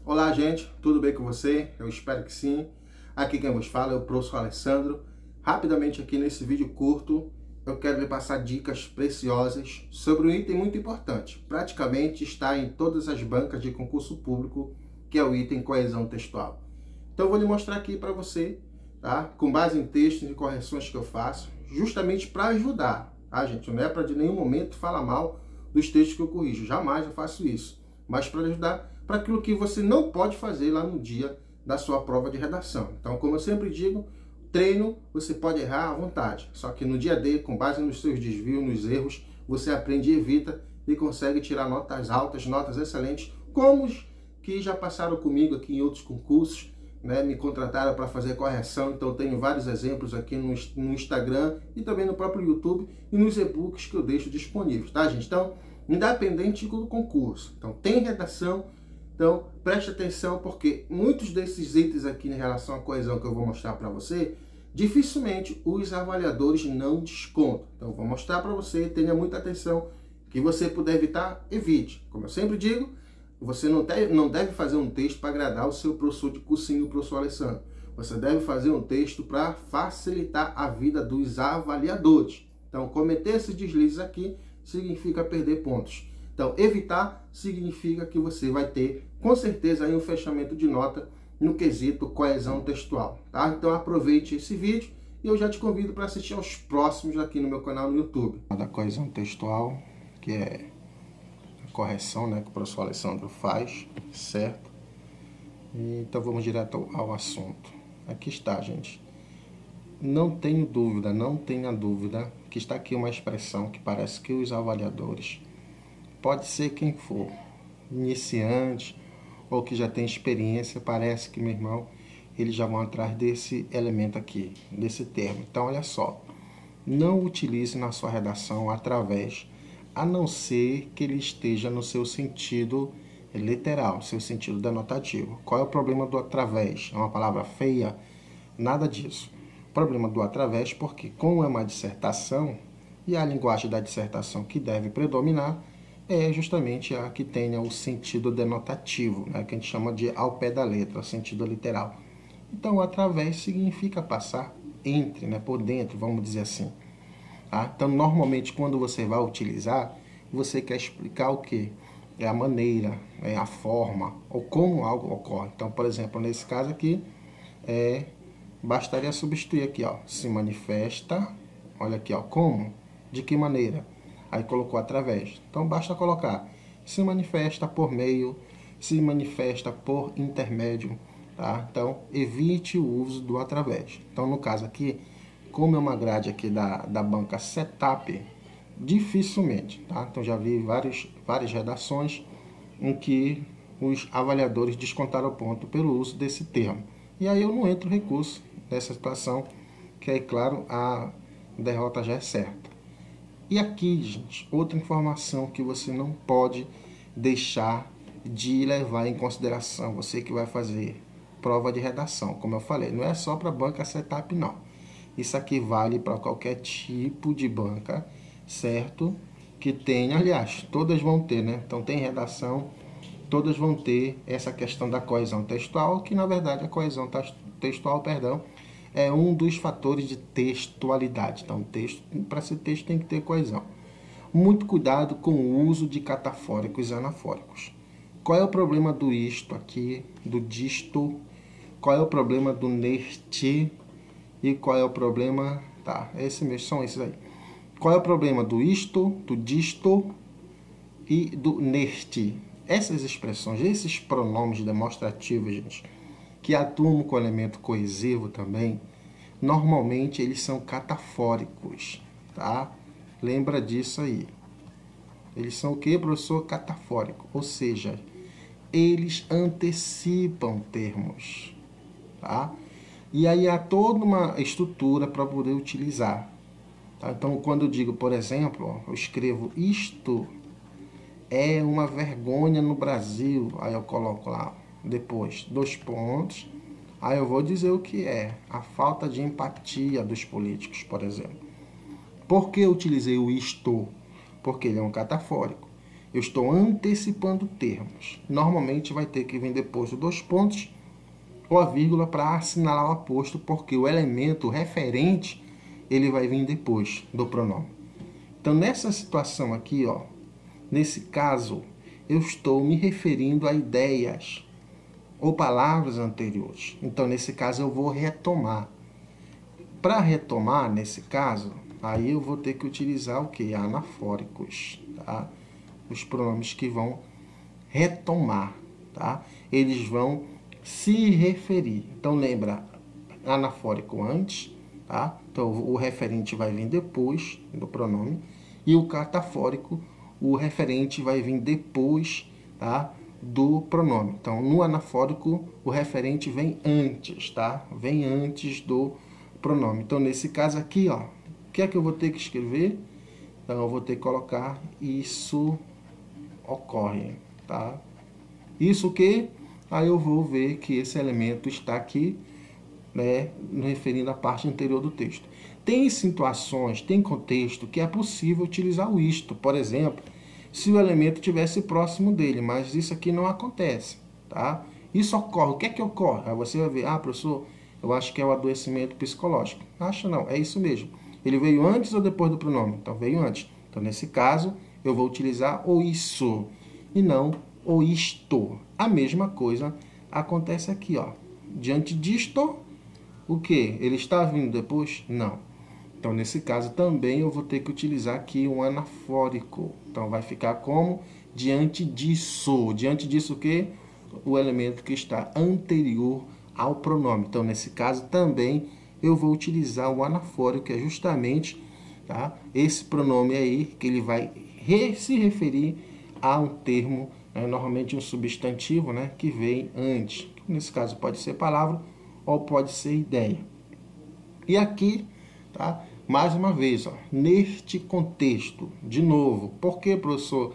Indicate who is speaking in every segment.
Speaker 1: Olá, gente, tudo bem com você? Eu espero que sim. Aqui quem vos fala é o professor Alessandro. Rapidamente aqui nesse vídeo curto, eu quero lhe passar dicas preciosas sobre um item muito importante. Praticamente está em todas as bancas de concurso público, que é o item coesão textual. Então eu vou lhe mostrar aqui para você, tá? Com base em textos e correções que eu faço, justamente para ajudar, tá, gente? Não é para de nenhum momento falar mal dos textos que eu corrijo, jamais eu faço isso, mas para ajudar para aquilo que você não pode fazer lá no dia da sua prova de redação. Então, como eu sempre digo, treino você pode errar à vontade, só que no dia D, com base nos seus desvios, nos erros, você aprende e evita e consegue tirar notas altas, notas excelentes, como os que já passaram comigo aqui em outros concursos, né, me contrataram para fazer correção. Então tenho vários exemplos aqui no Instagram e também no próprio YouTube e nos e-books que eu deixo disponíveis, tá, gente? Então, independente do concurso, então tem redação. Então, preste atenção, porque muitos desses itens aqui em relação à coesão que eu vou mostrar para você, dificilmente os avaliadores não descontam. Então, vou mostrar para você, tenha muita atenção, que você puder evitar, evite. Como eu sempre digo, você não deve fazer um texto para agradar o seu professor de cursinho, o professor Alessandro. Você deve fazer um texto para facilitar a vida dos avaliadores. Então, cometer esses deslizes aqui significa perder pontos. Então, evitar significa que você vai ter, com certeza, aí um fechamento de nota no quesito coesão textual, tá? Então, aproveite esse vídeo e eu já te convido para assistir aos próximos aqui no meu canal no YouTube. Da coesão textual, que é a correção, né, que o professor Alessandro faz, certo? Então, vamos direto ao assunto. Aqui está, gente. Não tenha dúvida que está aqui uma expressão que parece que os avaliadores, pode ser quem for, iniciante ou que já tem experiência, parece que, meu irmão, eles já vão atrás desse elemento aqui, desse termo. Então, olha só, não utilize na sua redação através, a não ser que ele esteja no seu sentido literal, seu sentido denotativo. Qual é o problema do através? É uma palavra feia? Nada disso. O problema do através, porque como é uma dissertação, e a linguagem da dissertação que deve predominar, é justamente a que tenha o sentido denotativo, né, que a gente chama de ao pé da letra, o sentido literal. Então, através significa passar entre, né, por dentro, vamos dizer assim. Tá? Então, normalmente, quando você vai utilizar, você quer explicar o quê? É a maneira, é a forma, ou como algo ocorre. Então, por exemplo, nesse caso aqui, bastaria substituir aqui, ó, se manifesta, olha aqui, ó, como, de que maneira? Aí colocou através. Então, basta colocar se manifesta por meio, se manifesta por intermédio, tá? Então, evite o uso do através. Então, no caso aqui, como é uma grade aqui da banca Setup, dificilmente, tá? Então, já vi várias redações em que os avaliadores descontaram ponto pelo uso desse termo. E aí eu não entro recurso nessa situação, que aí, claro, a derrota já é certa. E aqui, gente, outra informação que você não pode deixar de levar em consideração, você que vai fazer prova de redação, como eu falei, não é só para banca Setup, não. Isso aqui vale para qualquer tipo de banca, certo? Que tenha, aliás, todas vão ter, né? Então tem redação, todas vão ter essa questão da coesão textual, que na verdade a coesão textual, perdão, é um dos fatores de textualidade. Então, para ser texto tem que ter coesão. Muito cuidado com o uso de catafóricos e anafóricos. Qual é o problema do isto aqui, do disto? Qual é o problema do neste? E qual é o problema... Tá, são esses aí. Qual é o problema do isto, do disto e do neste? Essas expressões, esses pronomes demonstrativos, gente, que atuam com o elemento coesivo também, normalmente eles são catafóricos, tá? Lembra disso aí. Eles são o que, professor? Catafórico, ou seja, eles antecipam termos, tá? E aí há toda uma estrutura para poder utilizar, tá? Então, quando eu digo, por exemplo, ó, eu escrevo isto é uma vergonha no Brasil, aí eu coloco lá, depois, 2 pontos, aí eu vou dizer o que é a falta de empatia dos políticos, por exemplo. Por que eu utilizei o isto? Porque ele é um catafórico. Eu estou antecipando termos. Normalmente vai ter que vir depois de 2 pontos ou a vírgula para assinalar o aposto, porque o elemento referente ele vai vir depois do pronome. Então, nessa situação aqui, ó, nesse caso, eu estou me referindo a ideias ou palavras anteriores. Então, nesse caso, eu vou retomar. Para retomar, nesse caso, aí eu vou ter que utilizar o quê? Anafóricos, tá? Os pronomes que vão retomar, tá? Eles vão se referir. Então, lembra, anafórico antes, tá? Então, o referente vai vir depois do pronome. E o catafórico, o referente vai vir depois, tá? Do pronome. Então, no anafórico, o referente vem antes, tá? Vem antes do pronome. Então, nesse caso aqui, ó, o que é que eu vou ter que escrever? Então, eu vou ter que colocar isso ocorre, tá? Isso que aí eu vou ver que esse elemento está aqui, né, referindo à parte anterior do texto. Tem situações, tem contexto que é possível utilizar o isto. Por exemplo, se o elemento estivesse próximo dele, mas isso aqui não acontece, tá? Isso ocorre. O que é que ocorre? Aí você vai ver, professor, eu acho que é o adoecimento psicológico. Acho não, é isso mesmo. Ele veio antes ou depois do pronome? Então, veio antes. Então, nesse caso, eu vou utilizar o isso e não o isto. A mesma coisa acontece aqui, ó. Diante disto, o que? Ele está vindo depois? Não. Então, nesse caso, também eu vou ter que utilizar aqui um anafórico. Então, vai ficar como? Diante disso. Diante disso, o que? O elemento que está anterior ao pronome. Então, nesse caso, também eu vou utilizar o anafórico, que é justamente, tá, esse pronome aí, que ele vai se referir a um termo, né, normalmente um substantivo, né, que vem antes. Nesse caso, pode ser palavra ou pode ser ideia. E aqui, tá? Mais uma vez, ó, neste contexto, de novo. Por que, professor,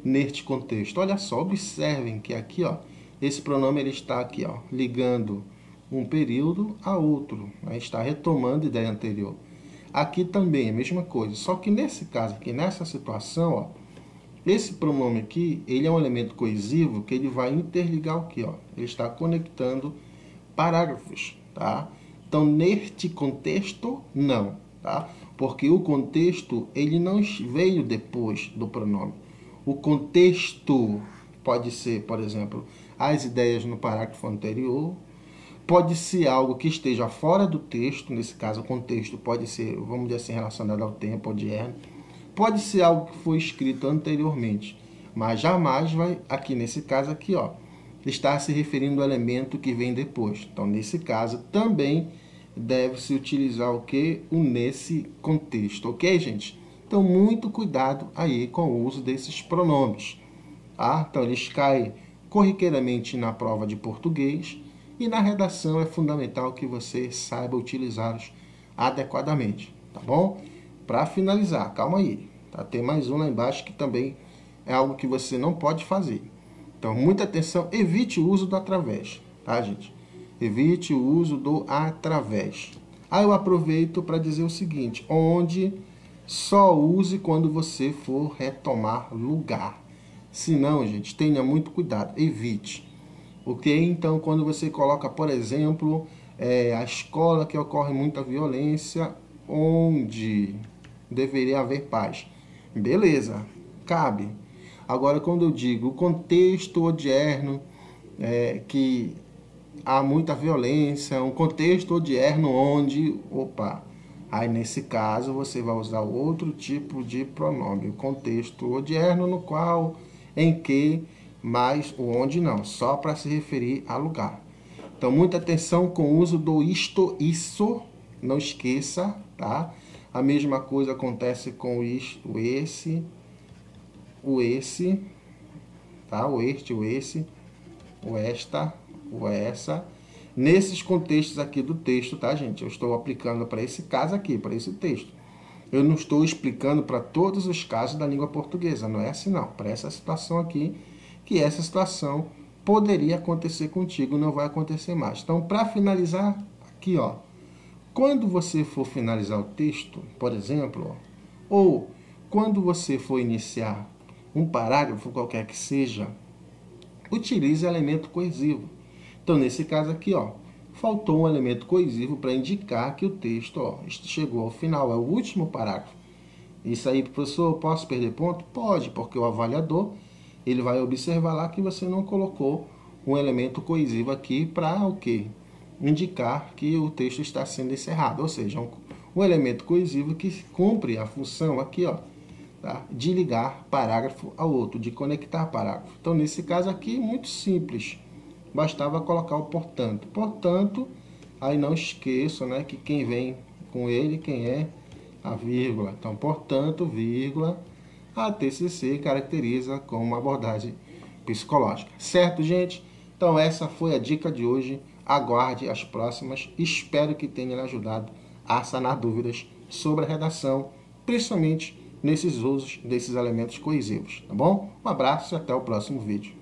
Speaker 1: neste contexto? Olha só, observem que aqui, ó, esse pronome ele está aqui, ó, ligando um período a outro, né? Está retomando a ideia anterior. Aqui também é a mesma coisa, só que nesse caso aqui, nessa situação, ó, esse pronome aqui, ele é um elemento coesivo que ele vai interligar o quê? Ó? Ele está conectando parágrafos, tá? Então, neste contexto, não, tá? Porque o contexto, ele não veio depois do pronome. O contexto pode ser, por exemplo, as ideias no parágrafo anterior, pode ser algo que esteja fora do texto, nesse caso o contexto pode ser, vamos dizer assim, relacionado ao tempo odierno, pode ser algo que foi escrito anteriormente, mas jamais vai, aqui nesse caso aqui, ó, estar se referindo ao elemento que vem depois. Então, nesse caso, também deve-se utilizar o que? O nesse contexto, ok, gente? Então, muito cuidado aí com o uso desses pronomes, tá? Então, eles caem corriqueiramente na prova de português e na redação é fundamental que você saiba utilizá-los adequadamente, tá bom? Para finalizar, calma aí, tá? Tem mais um lá embaixo que também é algo que você não pode fazer. Então, muita atenção, evite o uso do através, tá, gente? Evite o uso do através. Aí eu aproveito para dizer o seguinte, onde só use quando você for retomar lugar. Se não, gente, tenha muito cuidado, evite. Ok? Então, quando você coloca, por exemplo, a escola que ocorre muita violência, onde deveria haver paz. Beleza, cabe. Agora, quando eu digo o contexto odierno, que há muita violência, um contexto odierno onde, aí nesse caso você vai usar outro tipo de pronome, o contexto odierno no qual, em que, mas o onde não, só para se referir a lugar. Então, muita atenção com o uso do isto, isso, não esqueça, tá? A mesma coisa acontece com o isto, esse, o esse, tá? O este, o esse, o esta, o essa. Nesses contextos aqui do texto, tá, gente? Eu estou aplicando para esse caso aqui, para esse texto. Eu não estou explicando para todos os casos da língua portuguesa, não é assim não. Para essa situação aqui, que essa situação poderia acontecer contigo, não vai acontecer mais. Então, para finalizar, aqui, ó, quando você for finalizar o texto, por exemplo, ó, ou quando você for iniciar um parágrafo qualquer que seja, utilize elemento coesivo. Então, nesse caso aqui, ó, faltou um elemento coesivo para indicar que o texto, ó, chegou ao final, é o último parágrafo. Isso aí, professor, posso perder ponto? Pode, porque o avaliador ele vai observar lá que você não colocou um elemento coesivo aqui para o quê? Indicar que o texto está sendo encerrado, ou seja, um elemento coesivo que cumpre a função aqui, ó, tá? De ligar parágrafo ao outro, de conectar parágrafo. Então, nesse caso aqui, muito simples. Bastava colocar o portanto. Portanto, aí não esqueçam, né, que quem vem com ele, quem é? A vírgula. Então, portanto, vírgula, a TCC caracteriza como uma abordagem psicológica. Certo, gente? Então, essa foi a dica de hoje. Aguarde as próximas. Espero que tenha lhe ajudado a sanar dúvidas sobre a redação, principalmente nesses usos desses elementos coesivos, tá bom? Um abraço e até o próximo vídeo.